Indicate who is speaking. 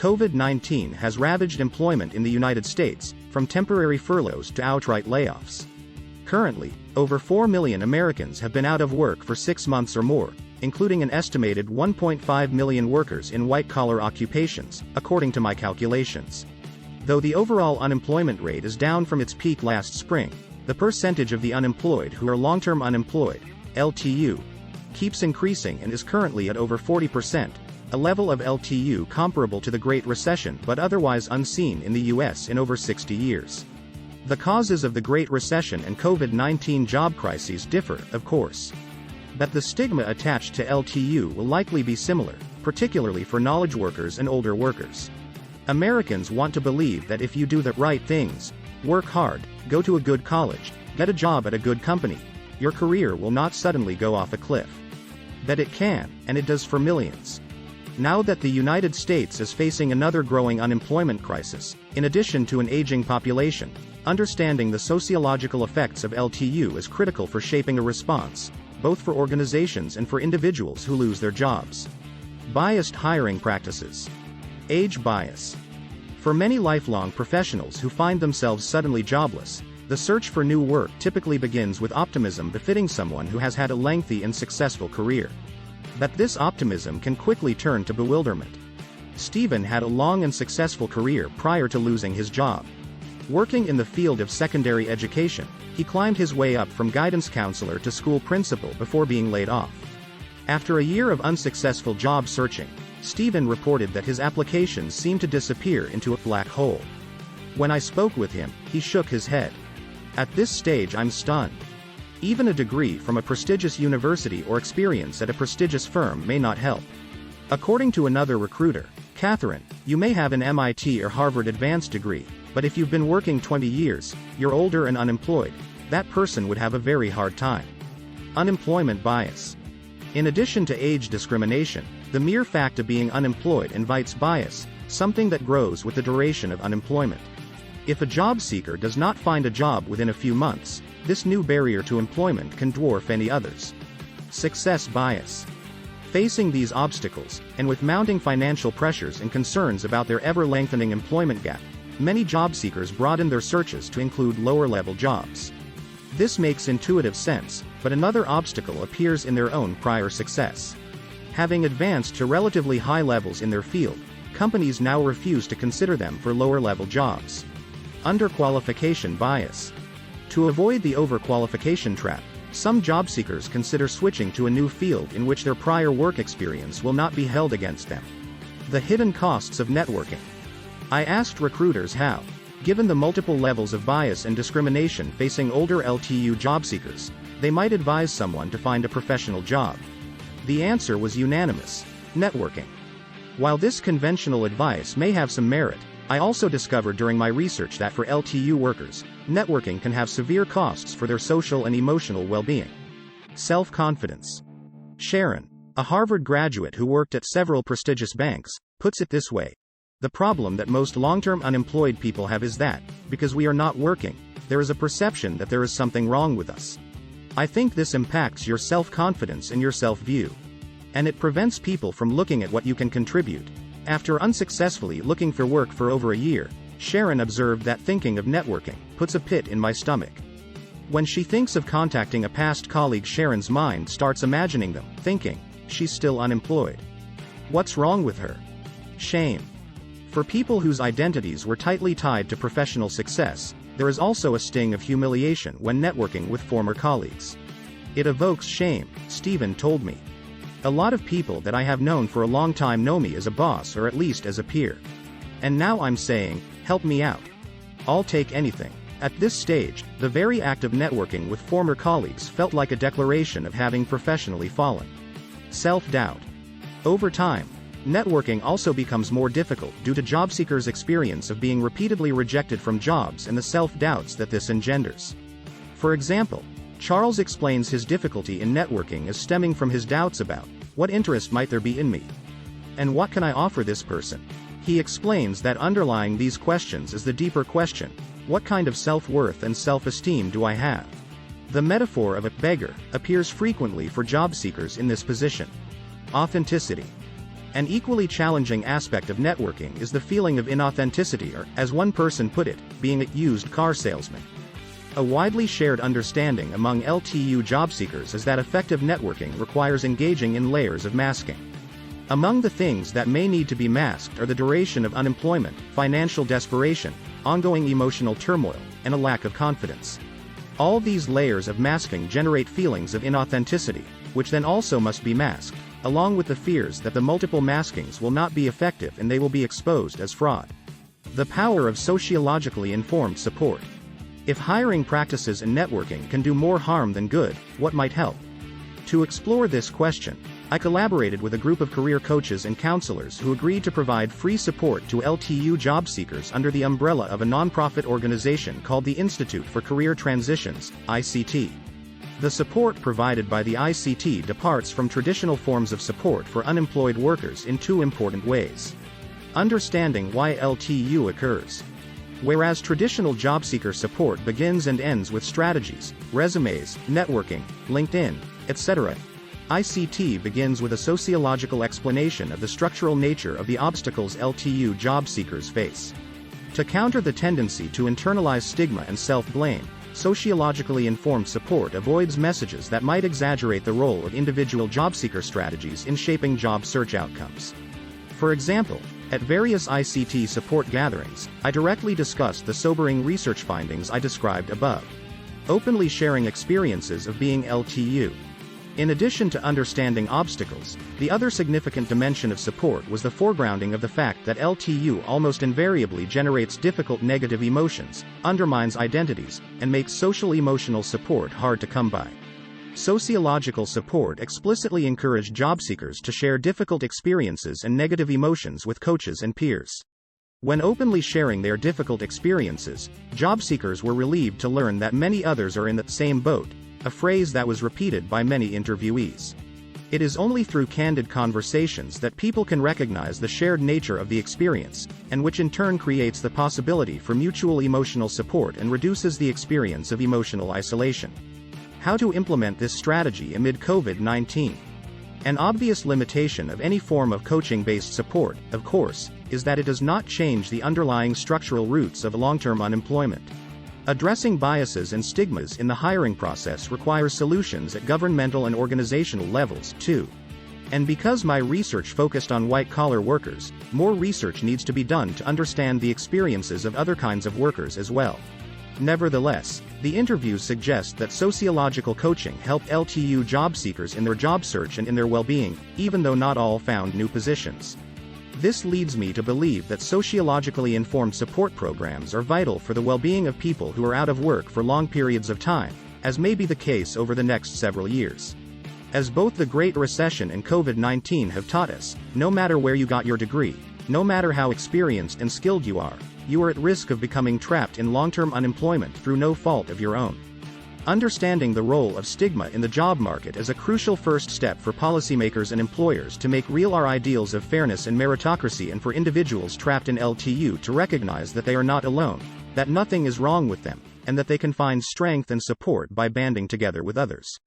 Speaker 1: COVID-19 has ravaged employment in the United States, from temporary furloughs to outright layoffs. Currently, over 4 million Americans have been out of work for 6 months or more, including an estimated 1.5 million workers in white-collar occupations, according to my calculations. Though the overall unemployment rate is down from its peak last spring, the percentage of the unemployed who are long-term unemployed, LTU, keeps increasing and is currently at over 40%, a level of LTU comparable to the Great Recession but otherwise unseen in the US in over 60 years. The causes of the Great Recession and COVID-19 job crises differ, of course. But the stigma attached to LTU will likely be similar, particularly for knowledge workers and older workers. Americans want to believe that if you do the right things, work hard, go to a good college, get a job at a good company, your career will not suddenly go off a cliff. That it can, and it does for millions. Now that the United States is facing another growing unemployment crisis, in addition to an aging population, understanding the sociological effects of LTU is critical for shaping a response, both for organizations and for individuals who lose their jobs. Biased hiring practices. Age bias. For many lifelong professionals who find themselves suddenly jobless, the search for new work typically begins with optimism befitting someone who has had a lengthy and successful career. But this optimism can quickly turn to bewilderment. Stephen had a long and successful career prior to losing his job. Working in the field of secondary education, he climbed his way up from guidance counselor to school principal before being laid off. After a year of unsuccessful job searching, Stephen reported that his applications seemed to disappear into a black hole. When I spoke with him, he shook his head. At this stage I'm stunned. Even a degree from a prestigious university or experience at a prestigious firm may not help. According to another recruiter, Catherine, you may have an MIT or Harvard advanced degree, but if you've been working 20 years, you're older and unemployed, that person would have a very hard time. Unemployment bias. In addition to age discrimination, the mere fact of being unemployed invites bias, something that grows with the duration of unemployment. If a job seeker does not find a job within a few months, this new barrier to employment can dwarf any others. Success bias. Facing these obstacles, and with mounting financial pressures and concerns about their ever-lengthening employment gap, many job seekers broaden their searches to include lower-level jobs. This makes intuitive sense, but another obstacle appears in their own prior success. Having advanced to relatively high levels in their field, companies now refuse to consider them for lower-level jobs. Underqualification bias. To avoid the overqualification trap, some job seekers consider switching to a new field in which their prior work experience will not be held against them. The hidden costs of networking. I asked recruiters how, given the multiple levels of bias and discrimination facing older LTU job seekers, they might advise someone to find a professional job. The answer was unanimous: networking. While this conventional advice may have some merit, I also discovered during my research that for LTU workers, networking can have severe costs for their social and emotional well-being. Self-confidence. Sharon, a Harvard graduate who worked at several prestigious banks, puts it this way: the problem that most long-term unemployed people have is that, because we are not working, there is a perception that there is something wrong with us. I think this impacts your self-confidence and your self-view. And it prevents people from looking at what you can contribute. After unsuccessfully looking for work for over a year, Sharon observed that thinking of networking puts a pit in my stomach. When she thinks of contacting a past colleague, Sharon's mind starts imagining them, thinking, she's still unemployed. What's wrong with her? Shame. For people whose identities were tightly tied to professional success, there is also a sting of humiliation when networking with former colleagues. It evokes shame, Stephen told me. A lot of people that I have known for a long time know me as a boss or at least as a peer. And now I'm saying, help me out. I'll take anything. At this stage, the very act of networking with former colleagues felt like a declaration of having professionally fallen. Self-doubt. Over time, networking also becomes more difficult due to job seekers' experience of being repeatedly rejected from jobs and the self-doubts that this engenders. For example, Charles explains his difficulty in networking as stemming from his doubts about, what interest might there be in me? And what can I offer this person? He explains that underlying these questions is the deeper question: what kind of self-worth and self-esteem do I have? The metaphor of a beggar appears frequently for job seekers in this position. Authenticity. An equally challenging aspect of networking is the feeling of inauthenticity, or, as one person put it, being a used car salesman. A widely shared understanding among LTU job seekers is that effective networking requires engaging in layers of masking. Among the things that may need to be masked are the duration of unemployment, financial desperation, ongoing emotional turmoil, and a lack of confidence. All these layers of masking generate feelings of inauthenticity, which then also must be masked, along with the fears that the multiple maskings will not be effective and they will be exposed as fraud. The power of sociologically informed support. If hiring practices and networking can do more harm than good, what might help? To explore this question, I collaborated with a group of career coaches and counselors who agreed to provide free support to LTU job seekers under the umbrella of a nonprofit organization called the Institute for Career Transitions, ICT. The support provided by the ICT departs from traditional forms of support for unemployed workers in two important ways. Understanding why LTU occurs. Whereas traditional job seeker support begins and ends with strategies, resumes, networking, LinkedIn, etc., ICT begins with a sociological explanation of the structural nature of the obstacles LTU job seekers face. To counter the tendency to internalize stigma and self-blame, sociologically informed support avoids messages that might exaggerate the role of individual job seeker strategies in shaping job search outcomes. For example, at various ICT support gatherings, I directly discussed the sobering research findings I described above, openly sharing experiences of being LTU. In addition to understanding obstacles, the other significant dimension of support was the foregrounding of the fact that LTU almost invariably generates difficult negative emotions, undermines identities, and makes social-emotional support hard to come by. Sociological support explicitly encouraged job seekers to share difficult experiences and negative emotions with coaches and peers. When openly sharing their difficult experiences, job seekers were relieved to learn that many others are in the same boat, a phrase that was repeated by many interviewees. It is only through candid conversations that people can recognize the shared nature of the experience, and which in turn creates the possibility for mutual emotional support and reduces the experience of emotional isolation. How to implement this strategy amid COVID-19? An obvious limitation of any form of coaching-based support, of course, is that it does not change the underlying structural roots of long-term unemployment. Addressing biases and stigmas in the hiring process requires solutions at governmental and organizational levels, too. And because my research focused on white-collar workers, more research needs to be done to understand the experiences of other kinds of workers as well. Nevertheless, the interviews suggest that sociological coaching helped LTU job seekers in their job search and in their well-being, even though not all found new positions. This leads me to believe that sociologically informed support programs are vital for the well-being of people who are out of work for long periods of time, as may be the case over the next several years. As both the Great Recession and COVID-19 have taught us, no matter where you got your degree, no matter how experienced and skilled you are at risk of becoming trapped in long-term unemployment through no fault of your own. Understanding the role of stigma in the job market is a crucial first step for policymakers and employers to make real our ideals of fairness and meritocracy, and for individuals trapped in LTU to recognize that they are not alone, that nothing is wrong with them, and that they can find strength and support by banding together with others.